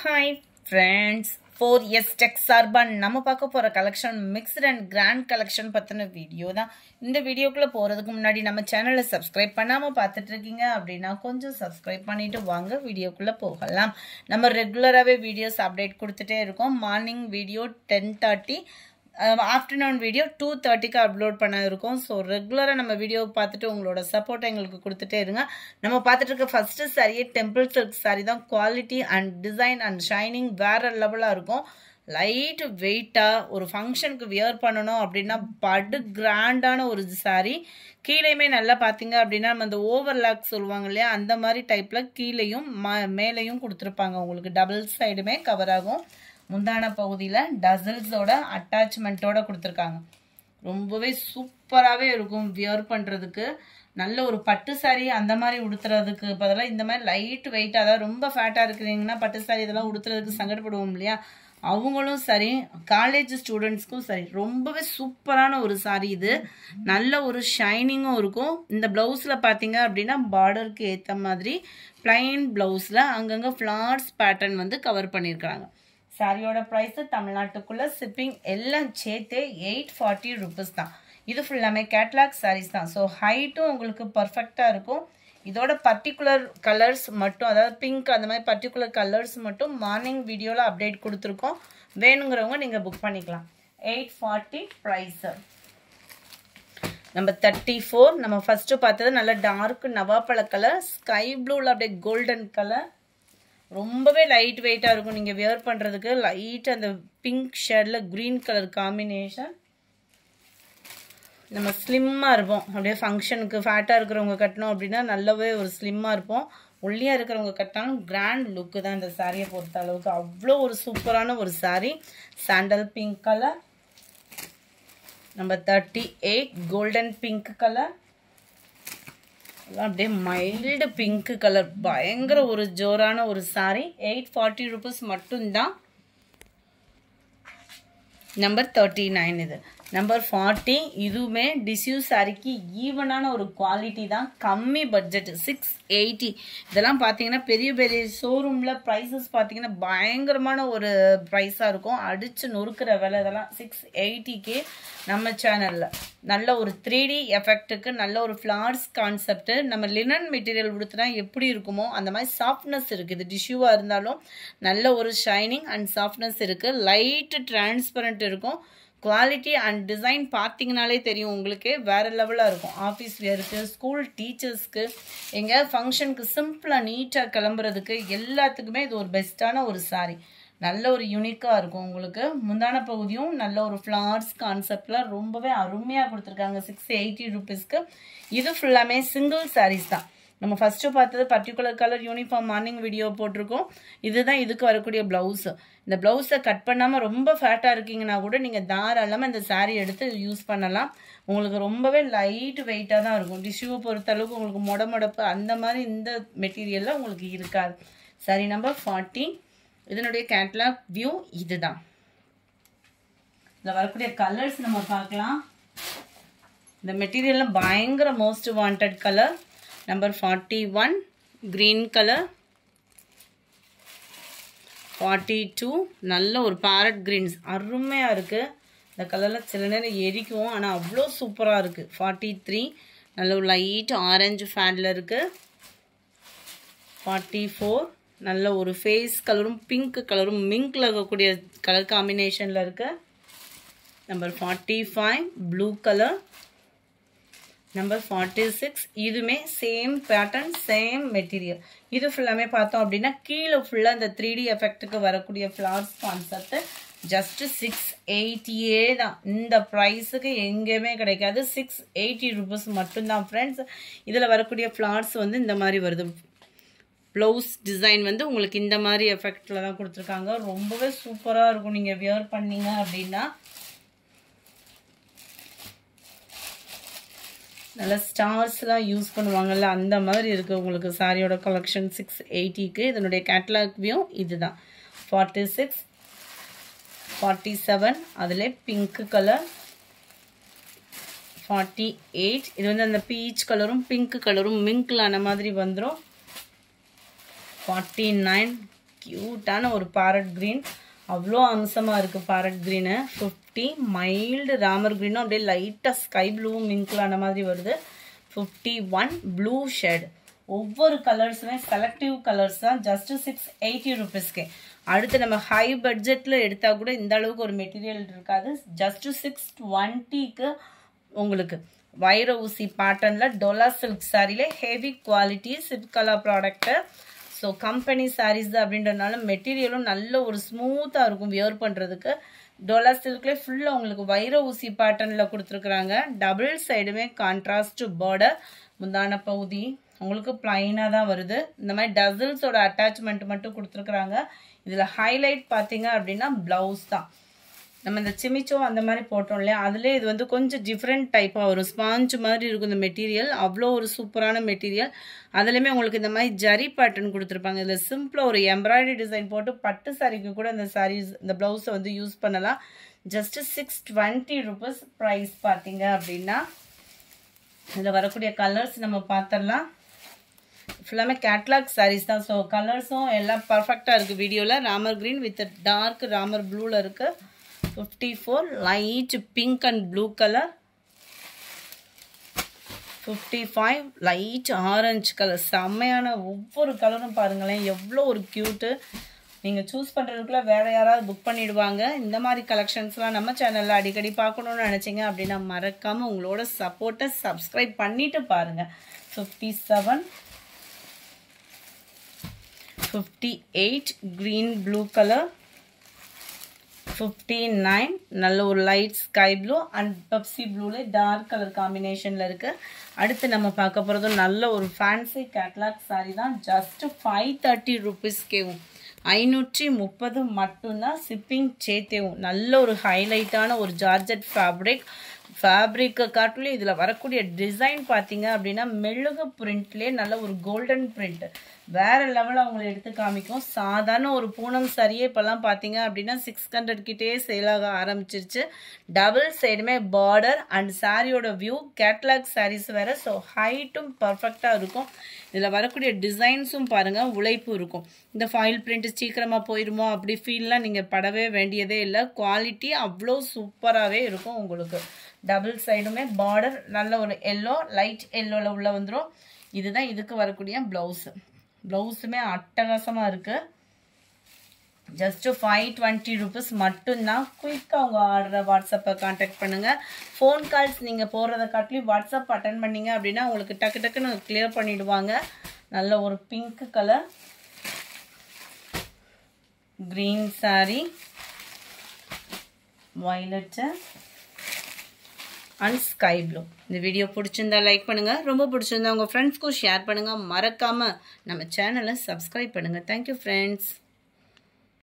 Hi friends, 4S Tech சார்பான் நம்ம பார்க்க போற collection mixed and grand collection பத்தின வீடியோ தான். இந்த வீடியோக்குள்ள போறதுக்கு முன்னாடி நம்ம சேனலை சப்ஸ்கிரைப் பண்ணாம பார்த்துட்டு இருக்கீங்க அப்படின்னா கொஞ்சம் சப்ஸ்கிரைப் பண்ணிட்டு வாங்க வீடியோக்குள்ள போகலாம். நம்ம ரெகுலராகவே வீடியோஸ் அப்டேட் கொடுத்துட்டே இருக்கோம். மார்னிங் வீடியோ 10:30, ஆஃப்டர்நூன் வீடியோ 2:30க்கு அப்லோட் பண்ண இருக்கோம். ஸோ ரெகுலராக நம்ம வீடியோ பார்த்துட்டு உங்களோட சப்போர்ட் எங்களுக்கு கொடுத்துட்டே இருங்க. நம்ம பார்த்துட்டு இருக்க ஃபர்ஸ்ட் சாரியே டெம்பிள் சில்க் சாரி தான். Quality and design and shining வேற லெவலாக இருக்கும். லைட் வெயிட்டாக ஒரு ஃபங்க்ஷனுக்கு வியர் பண்ணணும் அப்படின்னா படு கிராண்டான ஒரு சாரி. கீழேயுமே நல்லா பார்த்தீங்க அப்படின்னா நம்ம அந்த ஓவர்லாக் சொல்லுவாங்க இல்லையா, அந்த மாதிரி டைப்பில் கீழேயும் மேலேயும் கொடுத்துருப்பாங்க. உங்களுக்கு டபுள் சைடுமே கவர் ஆகும். முந்தான பகுதியில் டசல்ஸோட அட்டாச்மெண்ட்டோட கொடுத்துருக்காங்க. ரொம்பவே சூப்பராகவே இருக்கும் வியர் பண்ணுறதுக்கு. நல்ல ஒரு பட்டு சாரி அந்த மாதிரி உடுத்துறதுக்கு பதிலாக இந்த மாதிரி லைட் வெயிட், அதாவது ரொம்ப ஃபேட்டாக இருக்கிறீங்கன்னா பட்டு சாரி இதெல்லாம் உடுத்துறதுக்கு சங்கடப்படுவோம் இல்லையா, அவங்களும் சரி காலேஜ் ஸ்டூடெண்ட்ஸ்க்கும் சரி ரொம்பவே சூப்பரான ஒரு சாரி இது. நல்ல ஒரு ஷைனிங்கும் இருக்கும். இந்த ப்ளவுஸில் பார்த்தீங்க அப்படின்னா பார்டருக்கு ஏற்ற மாதிரி பிளைன் ப்ளவுஸில் அங்கங்கே ஃப்ளார்ஸ் பேட்டர்ன் வந்து கவர் பண்ணியிருக்கிறாங்க. சாரியோட ப்ரைஸு தமிழ்நாட்டுக்குள்ளே ஷிப்பிங் எல்லாம் சேர்த்தே 840 rupees தான். இது ஃபுல்லாமே கேட்லாக் சாரீஸ் தான். ஸோ ஹைட்டும் உங்களுக்கு பர்ஃபெக்டாக இருக்கும். இதோட பர்டிகுலர் கலர்ஸ் மட்டும், அதாவது பிங்க் அந்த மாதிரி பர்டிகுலர் கலர்ஸ் மட்டும் மார்னிங் வீடியோவில் அப்டேட் கொடுத்துருக்கோம். வேணுங்கிறவங்க நீங்கள் புக் பண்ணிக்கலாம். 840 ப்ரைஸு. நம்பர் 34 நம்ம ஃபஸ்ட்டு பார்த்தது நல்ல டார்க் நவாப்பழ கலர், ஸ்கை ப்ளூவில் அப்படியே கோல்டன் கலர். ரொம்பவே லைட் வெயிட்டாக இருக்கும். நீங்கள் வியர் பண்ணுறதுக்கு லைட் அந்த பிங்க் ஷேடில் க்ரீன் கலர் காம்பினேஷன். நம்ம ஸ்லிம்மாக இருப்போம். அப்படியே ஃபங்க்ஷனுக்கு ஃபேட்டாக இருக்கிறவங்க கட்டணும் அப்படின்னா நல்லாவே ஒரு ஸ்லிம்மாக இருப்போம். ஒல்லியாக இருக்கிறவங்க கட்டினாலும் கிராண்ட் லுக்கு தான் இந்த சாரியை பொறுத்த அளவுக்கு. அவ்வளோ ஒரு சூப்பரான ஒரு sorry. Sandal pink colour. Number 38 golden pink colour. அப்படியே மைல்டு பிங்க் கலர், பயங்கர ஒரு ஜோரான ஒரு சாரி. 840 rupees மட்டும்தான். நம்பர் 39 இது. நம்பர் 40 இதுவுமே டிஷ்யூ சாரிக்கு ஈவனான ஒரு குவாலிட்டி தான். கம்மி பட்ஜெட் 680. இதெல்லாம் பார்த்தீங்கன்னா பெரிய பெரிய ஷோரூமில் ப்ரைஸஸ் பார்த்தீங்கன்னா பயங்கரமான ஒரு ப்ரைஸாக இருக்கும். அடித்து நொறுக்கிற விலை. இதெல்லாம் 680க்கு நம்ம சேனலில் நல்ல ஒரு 3D எஃபெக்ட்டுக்கு நல்ல ஒரு ஃப்ளார்ஸ் கான்செப்ட். நம்ம லினன் மெட்டீரியல் கொடுத்தனா எப்படி இருக்குமோ அந்த மாதிரி சாஃப்ட்னஸ் இருக்குது. இது டிஷ்யூவாக இருந்தாலும் நல்ல ஒரு ஷைனிங் அண்ட் சாஃப்ட்னஸ் இருக்குது. லைட்டு டிரான்ஸ்பரண்ட் இருக்கும். குவாலிட்டி அண்ட் டிசைன் பார்த்தீங்கனாலே தெரியும் உங்களுக்கே வேறு லெவலாக இருக்கும். ஆஃபீஸ் வியருக்கு, ஸ்கூல் டீச்சர்ஸ்க்கு, எங்கள் ஃபங்க்ஷனுக்கு சிம்பிளாக நீட்டாக கிளம்புறதுக்கு எல்லாத்துக்குமே இது ஒரு பெஸ்ட்டான ஒரு சாரி. நல்ல ஒரு யூனிக்காக இருக்கும். உங்களுக்கு முந்தான பகுதியும் நல்ல ஒரு ஃப்ளார்ஸ் கான்செப்டில் ரொம்பவே அருமையாக கொடுத்துருக்காங்க. 680 rupeesக்கு. இது ஃபுல்லாமே சிங்கிள் சாரீஸ் தான். நம்ம ஃபஸ்ட்டு பார்த்தது particular colour uniform morning video போட்டிருக்கோம். இதுதான் இதுக்கு வரக்கூடிய ப்ளவுஸு. இந்த ப்ளவுஸை கட் பண்ணாமல் ரொம்ப ஃபேட்டாக இருக்கீங்கன்னா கூட நீங்கள் தாராளமாக இந்த சாரீ எடுத்து யூஸ் பண்ணலாம். உங்களுக்கு ரொம்பவே லைட் வெயிட்டாக தான் இருக்கும். டிஷ்யூவை பொறுத்த அளவுக்கு உங்களுக்கு மொடப்பு அந்த மாதிரி இந்த மெட்டீரியலில் உங்களுக்கு இருக்காது. Sorry number 40. இதனுடைய கேட்லாக் வியூ இதுதான். இதில் வரக்கூடிய கலர்ஸ் நம்ம பார்க்கலாம். இந்த மெட்டீரியலில் பயங்கர most wanted colour number 41 green colour. 42 நல்ல ஒரு பேரட் கிரீன்ஸ் அருமையாக இருக்குது. இந்த கலரில் சில நேரம் எரிக்கும், ஆனால் அவ்வளோ சூப்பராக இருக்குது. 43 நல்ல ஒரு லைட் ஆரஞ்சு ஃபேடில் இருக்குது. 44 நல்ல ஒரு ஃபேஸ் கலரும் பிங்க் கலரும் மிங்க்ல இருக்கக்கூடிய கலர் காம்பினேஷனில் இருக்குது. Number 45 blue colour. நம்பர் 46 இதுவுமே சேம் பேட்டர்ன் சேம் மெட்டீரியல். இது ஃபுல்லாமே பார்த்தோம் அப்படின்னா கீழே ஃபுல்லாக இந்த 3D எஃபெக்ட்டுக்கு வரக்கூடிய ஃப்ளார்ஸ் கான்செப்ட். ஜஸ்ட் 680 தான். இந்த ப்ரைஸுக்கு எங்கேயுமே கிடைக்காது. 680 rupees மட்டும்தான் ஃப்ரெண்ட்ஸ். இதில் வரக்கூடிய ஃப்ளார்ஸ் வந்து இந்த மாதிரி வருது. ப்ளவுஸ் டிசைன் வந்து உங்களுக்கு இந்த மாதிரி எஃபெக்டில் தான் கொடுத்துருக்காங்க. ரொம்பவே சூப்பராக இருக்கும் நீங்கள் வியர் பண்ணீங்க அப்படின்னா. நல்லா ஸ்டார்ஸ்லாம் யூஸ் பண்ணுவாங்கல்ல அந்த மாதிரி இருக்குது உங்களுக்கு சாரியோட கலெக்ஷன். 680க்கு இதனுடைய கேட்லாக் வியூ இதுதான். 46 47 அதில் பிங்க் கலர். 48 இது வந்து அந்த பீச் கலரும் பிங்க் கலரும் மிங்க்லான மாதிரி வந்துடும். 49 க்யூட்டான ஒரு பேரட் க்ரீன். அவ்வளோ அம்சமாக இருக்குது பேரட் க்ரீனு. 50 மைல்டு ராமர் க்ரீனும் அப்படியே லைட்டாக ஸ்கை ப்ளூவும் மிங்க்லான மாதிரி வருது. 51 ப்ளூ ஷேட். ஒவ்வொரு கலர்ஸுமே செலக்டிவ் கலர்ஸ் தான். ஜஸ்ட் 680 ருபீஸ்க்கே. அடுத்து நம்ம ஹை பட்ஜெட்டில் எடுத்தால் கூட இந்த அளவுக்கு ஒரு மெட்டீரியல் இருக்காது. ஜஸ்ட் 620க்கு உங்களுக்கு வைர ஊசி பேட்டர்னில் டோலா சில்க் சாரியில் ஹெவி குவாலிட்டி சிப்கலா ப்ராடக்ட்டு. ஸோ கம்பெனி சாரீஸ் அப்படின்றதுனால மெட்டீரியலும் நல்ல ஒரு ஸ்மூத்தாக இருக்கும் வியர் பண்ணுறதுக்கு. டோலா சில்க்லேயே ஃபுல்லாக உங்களுக்கு வைர ஊசி பேட்டர்னில் கொடுத்துருக்குறாங்க. டபுள் சைடுமே கான்ட்ராஸ்ட் பார்டர். முந்தான பகுதி உங்களுக்கு பிளைனாக தான் வருது. இந்த மாதிரி டசல்ஸோட அட்டாச்மெண்ட் மட்டும் கொடுத்துருக்குறாங்க. இதில் ஹைலைட் பார்த்தீங்க அப்படின்னா ப்ளவுஸ் தான். நம்ம இந்த சிமிச்சோ அந்த மாதிரி போட்டோம் இல்லையா, அதுலேயே இது வந்து கொஞ்சம் டிஃப்ரெண்ட் டைப்பாக வரும். ஸ்பாஞ்ச் மாதிரி இருக்கும் இந்த மெட்டீரியல். அவ்வளோ ஒரு சூப்பரான மெட்டீரியல். அதுலேயுமே உங்களுக்கு இந்த மாதிரி ஜரி பேட்டர்ன் கொடுத்துருப்பாங்க. இதில் சிம்பிளாக ஒரு எம்ப்ராய்டரி டிசைன் போட்டு பட்டு சாரிக்கு கூட இந்த சாரீஸ் இந்த ப்ளவுஸை வந்து யூஸ் பண்ணலாம். ஜஸ்ட் 620 ருபீஸ் ப்ரைஸ் பார்த்தீங்க அப்படின்னா. இதில் வரக்கூடிய கலர்ஸ் நம்ம பார்த்துடலாம். ஃபுல்லாமே கேட்லாக் சாரீஸ் தான். ஸோ கலர்ஸும் எல்லாம் பர்ஃபெக்டாக இருக்குது வீடியோவில். Ramar green with dark Ramar ப்ளூவில் இருக்குது. 54 light pink and blue colour. 55 light orange colour. செம்மையான ஒவ்வொரு கலரும் பாருங்களேன் எவ்வளோ ஒரு க்யூட்டு. நீங்கள் சூஸ் பண்ணுறதுக்குள்ள வேறு யாராவது புக் பண்ணிவிடுவாங்க. இந்த மாதிரி கலெக்ஷன்ஸ்லாம் நம்ம சேனலில் அடிக்கடி பார்க்கணுன்னு நினச்சிங்க அப்படின்னா மறக்காமல் உங்களோட சப்போர்ட்டை சப்ஸ்கிரைப் பண்ணிவிட்டு பாருங்கள். 57 58 green blue color. 59 நல்ல ஒரு light sky blue and Pepsi ப்ளூல டார்க் கலர் காம்பினேஷன்ல இருக்கு. அடுத்து நம்ம பார்க்க போறது நல்ல ஒரு ஃபேன்சி கேட்லாக் சாரி தான். ஜஸ்ட் 530 ருபீஸ்க்கேவும் 530 மட்டும்தான். ஷிப்பிங் சேர்த்தேவும். நல்ல ஒரு ஹைலைட்டான ஒரு ஜார்ஜெட் ஃபேப்ரிக்கை காட்டிலும் இதில் வரக்கூடிய டிசைன் பார்த்தீங்க அப்படின்னா மெழுகு பிரிண்ட்லேயே நல்ல ஒரு கோல்டன் பிரிண்ட் வேறு லெவலில் அவங்களை எடுத்து காமிக்கும். சாதாரண ஒரு பூனம் சரியே இப்போல்லாம் பார்த்தீங்க அப்படின்னா 600 கிட்டே சேலாக ஆரம்பிச்சிருச்சு. டபுள் சைடுமே பார்டர் அண்ட் சாரியோட வியூ கேட்லாக் சாரீஸ் வேறு. ஸோ ஹைட்டும் பர்ஃபெக்டாக இருக்கும். இதில் வரக்கூடிய டிசைன்ஸும் பாருங்கள் உழைப்பு இருக்கும். இந்த ஃபாயில் பிரிண்ட் சீக்கிரமாக போயிடுமோ அப்படி ஃபீல்லாம் நீங்கள் படவே வேண்டியதே இல்லை. குவாலிட்டி அவ்வளோ சூப்பராகவே இருக்கும் உங்களுக்கு. டபுள் சைடுமே பார்டர் நல்ல ஒரு எல்லோ லைட் எல்லோவில் உள்ள வந்துடும். இதுதான் இதுக்கு வரக்கூடிய ப்ளவுஸு. ப்ளவுஸுமே அட்டகாசமாக இருக்குது. ஜஸ்ட்டு 520 ருபீஸ் மட்டும்தான். குயிக்காக உங்கள் ஆர்டரை வாட்ஸ்அப்பை கான்டாக்ட் பண்ணுங்கள். ஃபோன் கால்ஸ் நீங்கள் போடுறத காட்டிலும் வாட்ஸ்அப் அட்டன் பண்ணிங்க அப்படின்னா உங்களுக்கு டக்கு டக்குன்னு கிளியர் பண்ணிவிடுவாங்க. நல்ல ஒரு pink colour green sorry, violet and sky blue. இந்த வீடியோ பிடிச்சிருந்தா லைக் பண்ணுங்கள். ரொம்ப பிடிச்சிருந்தா உங்கள் ஃப்ரெண்ட்ஸ்க்கும் ஷேர் பண்ணுங்கள். மறக்காமல் நம்ம சேனலை சப்ஸ்கிரைப் பண்ணுங்கள். Thank you friends.